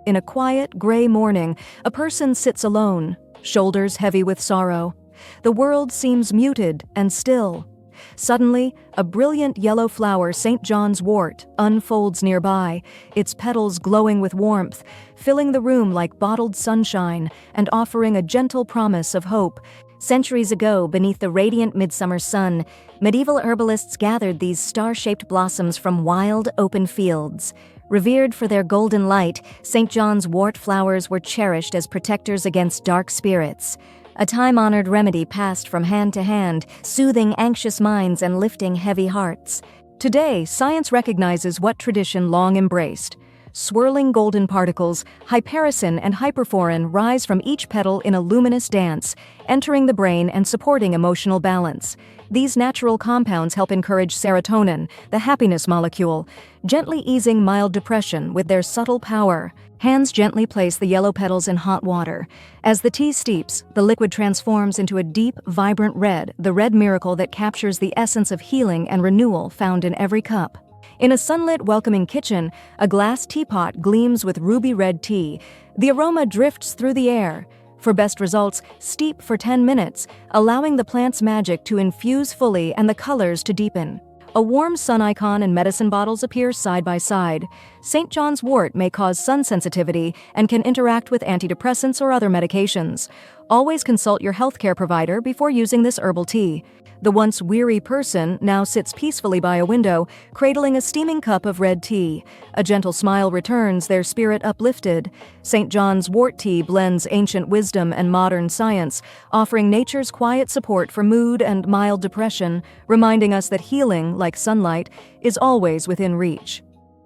In a quiet, gray morning, a person sits alone, shoulders heavy with sorrow. The world seems muted and still. Suddenly, a brilliant yellow flower, St. John's wort, unfolds nearby, its petals glowing with warmth, filling the room like bottled sunshine and offering a gentle promise of hope. Centuries ago, beneath the radiant midsummer sun, medieval herbalists gathered these star-shaped blossoms from wild, open fields. Revered for their golden light, St. John's wort flowers were cherished as protectors against dark spirits. A time-honored remedy passed from hand to hand, soothing anxious minds and lifting heavy hearts. Today, science recognizes what tradition long embraced. Swirling golden particles, Hypericin and Hyperforin rise from each petal in a luminous dance, entering the brain and supporting emotional balance. These natural compounds help encourage serotonin, the happiness molecule, gently easing mild depression with their subtle power. Hands gently place the yellow petals in hot water. As the tea steeps, the liquid transforms into a deep, vibrant red, the red miracle that captures the essence of healing and renewal found in every cup. In a sunlit, welcoming kitchen, a glass teapot gleams with ruby red tea. The aroma drifts through the air. For best results, steep for 10 minutes, allowing the plant's magic to infuse fully and the colors to deepen. A warm sun icon and medicine bottles appear side by side. St. John's wort may cause sun sensitivity and can interact with antidepressants or other medications. Always consult your healthcare provider before using this herbal tea. The once weary person now sits peacefully by a window, cradling a steaming cup of red tea. A gentle smile returns, their spirit uplifted. St. John's wort tea blends ancient wisdom and modern science, offering nature's quiet support for mood and mild depression, reminding us that healing, like sunlight, is always within reach.